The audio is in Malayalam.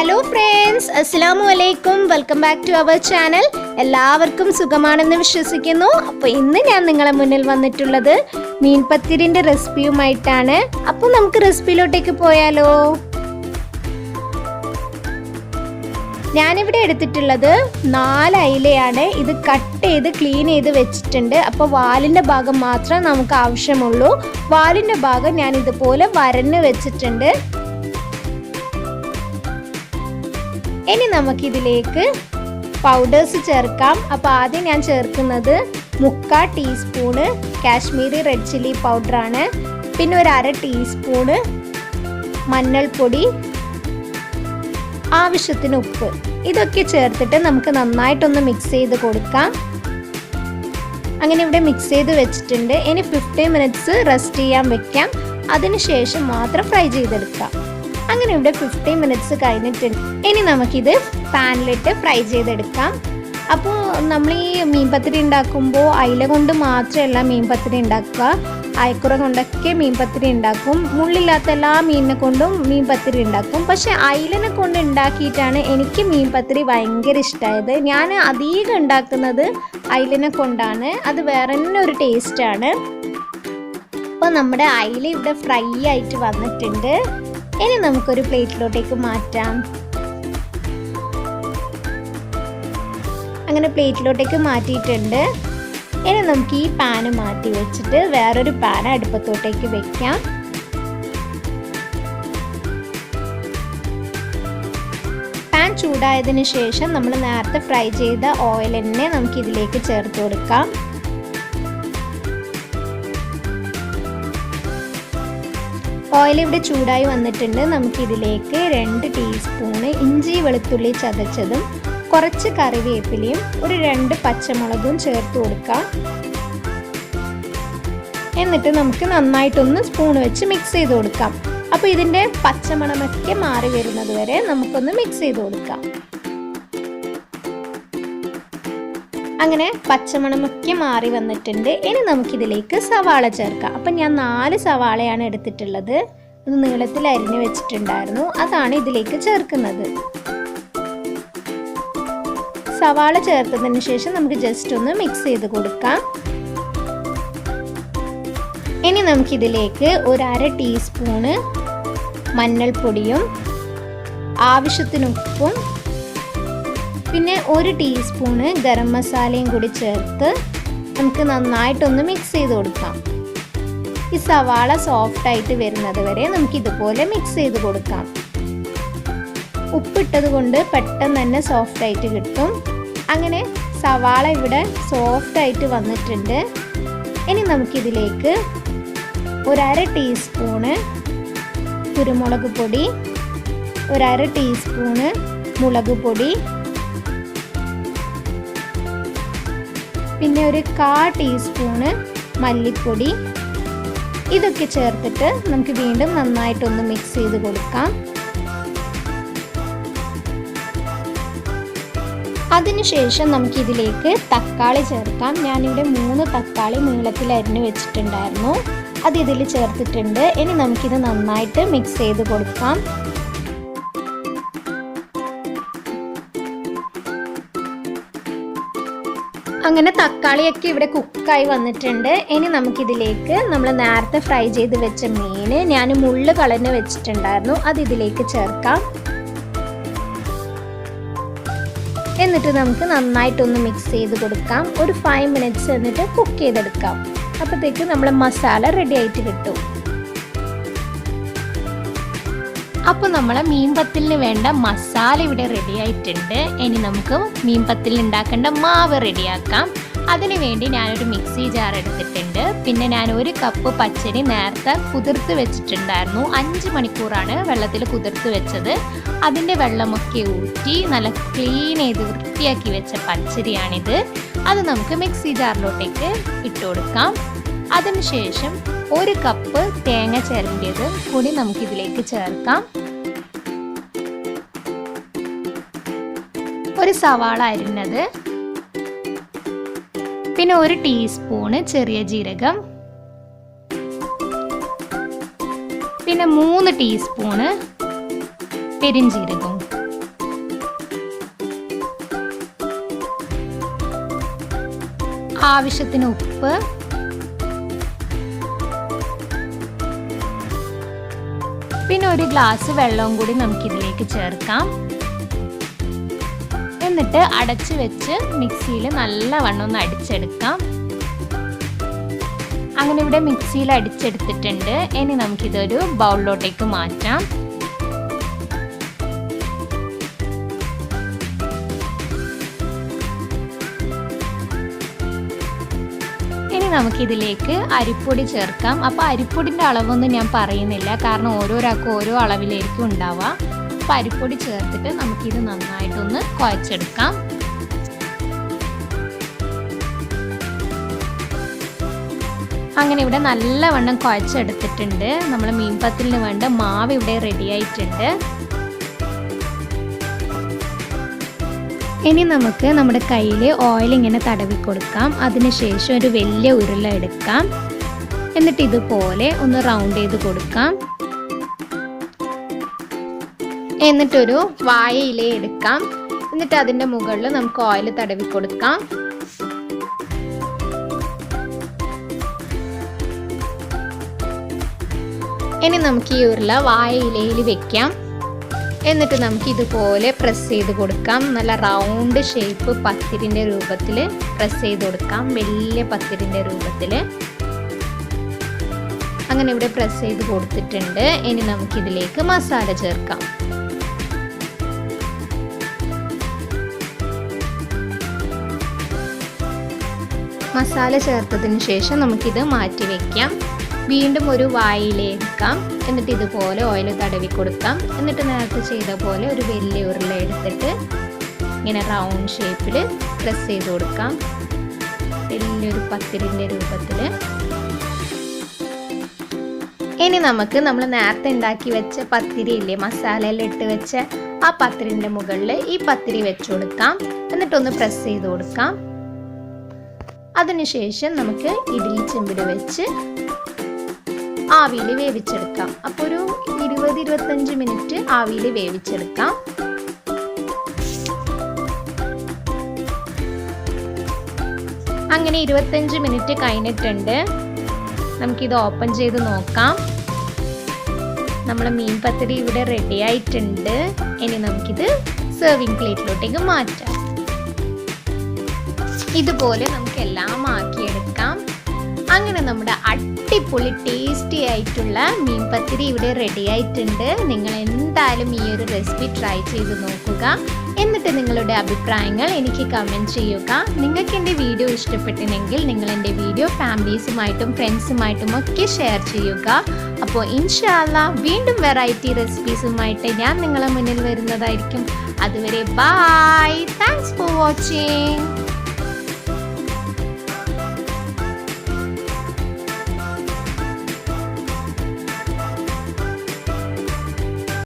Hello friends, Assalamu alaikum. Welcome back to our channel. എല്ലാവർക്കും സുഖമാണെന്ന് വിശ്വസിക്കുന്നു. അപ്പോൾ ഇന്ന് ഞാൻ നിങ്ങളെ മുന്നിൽ വന്നിട്ടുള്ളത് മീൻ പത്തിരിന്റെ റെസിപ്പിയുമായിട്ടാണ്. അപ്പോൾ നമുക്ക് റെസിപ്പിയിലോട്ടേക്ക് പോയാലോ? ഞാനിവിടെ എടുത്തിട്ടുള്ളത് 4 അയിലയാണ്. ഇത് കട്ട് ചെയ്ത് ക്ലീൻ ചെയ്ത് വെച്ചിട്ടുണ്ട്. അപ്പോൾ വാലിൻ്റെ ഭാഗം മാത്രമേ നമുക്ക് ആവശ്യമുള്ളൂ. വാലിൻ്റെ ഭാഗം ഞാൻ ഇതുപോലെ വരഞ്ഞ് വെച്ചിട്ടുണ്ട്. ഇനി നമുക്കിതിലേക്ക് പൗഡേഴ്സ് ചേർക്കാം. അപ്പോൾ ആദ്യം ഞാൻ ചേർക്കുന്നത് 3/4 ടീസ്പൂണ് കാശ്മീരി റെഡ് ചില്ലി പൗഡറാണ്. പിന്നെ ഒരു 1/2 ടീസ്പൂണ് മഞ്ഞൾപ്പൊടി, ആവശ്യത്തിന് ഉപ്പ്. ഇതൊക്കെ ചേർത്തിട്ട് നമുക്ക് നന്നായിട്ടൊന്ന് മിക്സ് ചെയ്ത് കൊടുക്കാം. അങ്ങനെ ഇവിടെ മിക്സ് ചെയ്ത് വെച്ചിട്ടുണ്ട്. ഇനി 15 മിനിറ്റ്സ് റെസ്റ്റ് ചെയ്യാൻ വെക്കാം. അതിനുശേഷം മാത്രം ഫ്രൈ ചെയ്തെടുക്കാം. അങ്ങനെ ഇവിടെ 15 മിനിറ്റ്സ് കഴിഞ്ഞിട്ടുണ്ട്. ഇനി നമുക്കിത് പാനിലിട്ട് ഫ്രൈ ചെയ്തെടുക്കാം. അപ്പോൾ നമ്മൾ ഈ മീൻ പത്തിരി ഉണ്ടാക്കുമ്പോൾ അയില കൊണ്ട് മാത്രമല്ല മീൻ പത്തിരി ഉണ്ടാക്കുക, അയക്കുറ കൊണ്ടൊക്കെ മീൻ പത്തിരി ഉണ്ടാക്കും. മുള്ളില്ലാത്ത എല്ലാ മീനിനെ കൊണ്ടും മീൻ പത്തിരി ഉണ്ടാക്കും. പക്ഷെ അയിലനെ കൊണ്ട് ഉണ്ടാക്കിയിട്ടാണ് എനിക്ക് മീൻ പത്തിരി ഭയങ്കര ഇഷ്ടമായത്. ഞാൻ അധികം ഉണ്ടാക്കുന്നത് അയിലനെ കൊണ്ടാണ്. അത് വേറെ തന്നെ ഒരു ടേസ്റ്റാണ്. അപ്പോൾ നമ്മുടെ അയില ഇവിടെ ഫ്രൈ ആയിട്ട് വന്നിട്ടുണ്ട്. ഇനി നമുക്കൊരു പ്ലേറ്റിലോട്ടേക്ക് മാറ്റാം. അങ്ങനെ പ്ലേറ്റിലോട്ടേക്ക് മാറ്റിയിട്ടുണ്ട്. ഇനി നമുക്ക് ഈ പാന് മാറ്റി വെച്ചിട്ട് വേറൊരു പാൻ അടുപ്പത്തോട്ടേക്ക് വെക്കാം. പാൻ ചൂടായതിന് ശേഷം നമ്മൾ നേരത്തെ ഫ്രൈ ചെയ്ത ഓയിൽ തന്നെ നമുക്ക് ഇതിലേക്ക് ചേർത്ത് കൊടുക്കാം. ഓയിൽ ഇവിടെ ചൂടായി വന്നിട്ടുണ്ട്. നമുക്കിതിലേക്ക് 2 ടീസ്പൂണ് ഇഞ്ചി വെളുത്തുള്ളി ചതച്ചതും കുറച്ച് കറിവേപ്പിലയും ഒരു 2 പച്ചമുളകും ചേർത്ത് കൊടുക്കാം. എന്നിട്ട് നമുക്ക് നന്നായിട്ടൊന്ന് സ്പൂൺ വെച്ച് മിക്സ് ചെയ്ത് കൊടുക്കാം. അപ്പോൾ ഇതിൻ്റെ പച്ചമണമൊക്കെ മാറി വരുന്നത് വരെ നമുക്കൊന്ന് മിക്സ് ചെയ്ത് കൊടുക്കാം. അങ്ങനെ പച്ചമണമൊക്കെ മാറി വന്നിട്ടുണ്ട്. ഇനി നമുക്കിതിലേക്ക് സവാള ചേർക്കാം. അപ്പം ഞാൻ 4 സവാളയാണ് എടുത്തിട്ടുള്ളത്. അത് നീളത്തിൽ അരിഞ്ഞ് വെച്ചിട്ടുണ്ടായിരുന്നു. അതാണ് ഇതിലേക്ക് ചേർക്കുന്നത്. സവാള ചേർത്തതിന് ശേഷം നമുക്ക് ജസ്റ്റ് ഒന്ന് മിക്സ് ചെയ്ത് കൊടുക്കാം. ഇനി നമുക്കിതിലേക്ക് ഒരു 1/2 ടീസ്പൂണ് മഞ്ഞൾപ്പൊടിയും ആവശ്യത്തിന് ഉപ്പും പിന്നെ 1 ടീസ്പൂണ് ഗരം മസാലയും കൂടി ചേർത്ത് നമുക്ക് നന്നായിട്ടൊന്ന് മിക്സ് ചെയ്ത് കൊടുക്കാം. ഈ സവാള സോഫ്റ്റായിട്ട് വരുന്നത് വരെ നമുക്ക് ഇതുപോലെ മിക്സ് ചെയ്ത് കൊടുക്കാം. ഉപ്പിട്ടത് കൊണ്ട് പെട്ടെന്ന് തന്നെ സോഫ്റ്റായിട്ട് കിട്ടും. അങ്ങനെ സവാള ഇവിടെ സോഫ്റ്റായിട്ട് വന്നിട്ടുണ്ട്. ഇനി നമുക്കിതിലേക്ക് ഒരു 1/2 ടീസ്പൂണ് കുരുമുളക് പൊടി, ഒരു 1/2 ടീസ്പൂണ് മുളക് പൊടി, പിന്നെ ഒരു 1/4 ടീസ്പൂണ് മല്ലിപ്പൊടി, ഇതൊക്കെ ചേർത്തിട്ട് നമുക്ക് വീണ്ടും നന്നായിട്ടൊന്ന് മിക്സ് ചെയ്ത് കൊടുക്കാം. അതിനുശേഷം നമുക്കിതിലേക്ക് തക്കാളി ചേർക്കാം. ഞാനിവിടെ 3 തക്കാളി നീളത്തിൽ അരിഞ്ഞ് വെച്ചിട്ടുണ്ടായിരുന്നു. അത് ഇതിൽ ചേർത്തിട്ടുണ്ട്. ഇനി നമുക്കിത് നന്നായിട്ട് മിക്സ് ചെയ്ത് കൊടുക്കാം. അങ്ങനെ തക്കാളിയൊക്കെ ഇവിടെ കുക്കായി വന്നിട്ടുണ്ട്. ഇനി നമുക്കിതിലേക്ക് നമ്മൾ നേരത്തെ ഫ്രൈ ചെയ്ത് വെച്ച മീൻ ഞാൻ മുള്ള് കളഞ്ഞ് വെച്ചിട്ടുണ്ടായിരുന്നു. അത് ഇതിലേക്ക് ചേർക്കാം. എന്നിട്ട് നമുക്ക് നന്നായിട്ടൊന്ന് മിക്സ് ചെയ്ത് കൊടുക്കാം. ഒരു 5 മിനിറ്റ്സ് എന്നിട്ട് കുക്ക് ചെയ്തെടുക്കാം. അപ്പോഴത്തേക്ക് നമ്മളെ മസാല റെഡി ആയിട്ട് കിട്ടും. അപ്പോൾ നമ്മളെ മീൻ പത്തലിന് വേണ്ട മസാല ഇവിടെ റെഡി ആയിട്ടുണ്ട്. ഇനി നമുക്ക് മീൻ പത്തൽ ഉണ്ടാക്കേണ്ട മാവ് റെഡിയാക്കാം. അതിനു വേണ്ടി ഞാനൊരു മിക്സി ജാർ എടുത്തിട്ടുണ്ട്. പിന്നെ ഞാൻ 1 കപ്പ് പച്ചരി നേരത്തെ കുതിർത്ത് വെച്ചിട്ടുണ്ടായിരുന്നു. 5 മണിക്കൂറാണ് വെള്ളത്തിൽ കുതിർത്ത് വെച്ചത്. അതിൻ്റെ വെള്ളമൊക്കെ ഊറ്റി നല്ല ക്ലീൻ ചെയ്ത് വൃത്തിയാക്കി വെച്ച പച്ചരിയാണിത്. അത് നമുക്ക് മിക്സി ജാറിലോട്ടേക്ക് ഇട്ട് കൊടുക്കാം. അതിനുശേഷം 1 കപ്പ് തേങ്ങ ചിരണ്ടിയത് കൂടി നമുക്കിതിലേക്ക് ചേർക്കാം. ഒരു സവാള അരിഞ്ഞത്, പിന്നെ 1 ടീസ്പൂണ് ചെറിയ ജീരകം, പിന്നെ 3 ടീസ്പൂണ് പെരിഞ്ജീരകവും ആവശ്യത്തിന് ഉപ്പ്, പിന്നെ ഒരു ഗ്ലാസ് വെള്ളവും കൂടി നമുക്കിതിലേക്ക് ചേർക്കാം. എന്നിട്ട് അടച്ചു വെച്ച് മിക്സിയിൽ നല്ലവണ്ണം ഒന്ന് അടിച്ചെടുക്കാം. അങ്ങനെ ഇവിടെ മിക്സിയിൽ അടിച്ചെടുത്തിട്ടുണ്ട്. ഇനി നമുക്കിതൊരു ബൗളിലോട്ടേക്ക് മാറ്റാം. ഇനി നമുക്കിതിലേക്ക് അരിപ്പൊടി ചേർക്കാം. അപ്പോൾ അരിപ്പൊടിൻ്റെ അളവൊന്നും ഞാൻ പറയുന്നില്ല, കാരണം ഓരോരാൾക്കും ഓരോ അളവിലായിരിക്കും ഉണ്ടാവുക. അപ്പോൾ അരിപ്പൊടി ചേർത്തിട്ട് നമുക്കിത് നന്നായിട്ടൊന്ന് കുഴച്ചെടുക്കാം. അങ്ങനെ ഇവിടെ നല്ലവണ്ണം കുഴച്ചെടുത്തിട്ടുണ്ട്. നമ്മൾ മീൻ പത്തിലിന് വേണ്ട മാവ് ഇവിടെ റെഡി ആയിട്ടുണ്ട്. ഇനി നമുക്ക് നമ്മുടെ കയ്യിൽ ഓയിൽ ഇങ്ങനെ തടവി കൊടുക്കാം. അതിനുശേഷം ഒരു വലിയ ഉരുള എടുക്കാം. എന്നിട്ട് ഇതുപോലെ ഒന്ന് റൗണ്ട് ചെയ്ത് കൊടുക്കാം. എന്നിട്ടൊരു വാഴയില എടുക്കാം. എന്നിട്ട് അതിൻ്റെ മുകളിൽ നമുക്ക് ഓയിൽ തടവി കൊടുക്കാം. ഇനി നമുക്ക് ഈ ഉരുള വാഴയിലയിൽ വെക്കാം. എന്നിട്ട് നമുക്ക് ഇതുപോലെ പ്രസ് ചെയ്ത് കൊടുക്കാം. നല്ല റൗണ്ട് ഷേപ്പ് പത്തിരിൻ്റെ രൂപത്തിൽ പ്രസ് ചെയ്ത് കൊടുക്കാം, വലിയ പത്തിരിൻ്റെ രൂപത്തിൽ. അങ്ങനെ ഇവിടെ പ്രസ് ചെയ്ത് കൊടുത്തിട്ടുണ്ട്. ഇനി നമുക്കിതിലേക്ക് മസാല ചേർക്കാം. മസാല ചേർത്തതിന് ശേഷം നമുക്കിത് മാറ്റി വയ്ക്കാം. വീണ്ടും ഒരു വാഴയില എടുക്കാം. എന്നിട്ട് ഇതുപോലെ ഓയിൽ തടവി കൊടുക്കാം. എന്നിട്ട് നേരത്തെ ചെയ്ത പോലെ ഒരു വലിയ ഉരുള എടുത്തിട്ട് ഇങ്ങനെ റൗണ്ട് ഷേപ്പിൽ പ്രസ് ചെയ്ത് കൊടുക്കാം, വലിയൊരു പത്തിരിൻ്റെ രൂപത്തിൽ. ഇനി നമുക്ക് നമ്മൾ നേരത്തെ ഉണ്ടാക്കി വെച്ച പത്തിരി ഇല്ലേ, മസാലയിൽ ഇട്ട് വെച്ച ആ പത്തിരിൻ്റെ മുകളിൽ ഈ പത്തിരി വെച്ച് കൊടുക്കാം. എന്നിട്ടൊന്ന് പ്രസ് ചെയ്ത് കൊടുക്കാം. അതിനുശേഷം നമുക്ക് ഇഡ്ഡലി ചെമ്പിൽ വെച്ച് ആവിയിൽ വേവിച്ചെടുക്കാം. അപ്പോൾ ഒരു 20-25 മിനിറ്റ് ആവിയിൽ വേവിച്ചെടുക്കാം. അങ്ങനെ 25 മിനിറ്റ് കഴിഞ്ഞിട്ടുണ്ട്. നമുക്കിത് ഓപ്പൺ ചെയ്ത് നോക്കാം. നമ്മളെ മീൻ പത്തിരി ഇവിടെ റെഡി ആയിട്ടുണ്ട്. ഇനി നമുക്കിത് സെർവിങ് പ്ലേറ്റിലോട്ടേക്ക് മാറ്റാം. ഇതുപോലെ നമുക്ക് എല്ലാം ആക്കിയെടുക്കാം. അങ്ങനെ നമ്മുടെ അടിപൊളി ടേസ്റ്റി ആയിട്ടുള്ള മീൻ പത്തിരി ഇവിടെ റെഡി ആയിട്ടുണ്ട്. നിങ്ങൾ എന്തായാലും ഈ ഒരു റെസിപ്പി ട്രൈ ചെയ്ത് നോക്കുക. എന്നിട്ട് നിങ്ങളുടെ അഭിപ്രായങ്ങൾ എനിക്ക് കമൻറ്റ് ചെയ്യുക. നിങ്ങൾക്ക് എൻ്റെ വീഡിയോ ഇഷ്ടപ്പെട്ടെങ്കിൽ നിങ്ങൾ എൻ്റെ വീഡിയോ ഫാമിലീസുമായിട്ടും ഫ്രണ്ട്സുമായിട്ടും ഒക്കെ ഷെയർ ചെയ്യുക. അപ്പോൾ ഇൻഷാ അല്ലാഹ് വീണ്ടും വെറൈറ്റി റെസിപ്പീസുമായിട്ട് ഞാൻ നിങ്ങളെ മുന്നിൽ വരുന്നതായിരിക്കും. അതുവരെ ബൈ. Thanks for watching.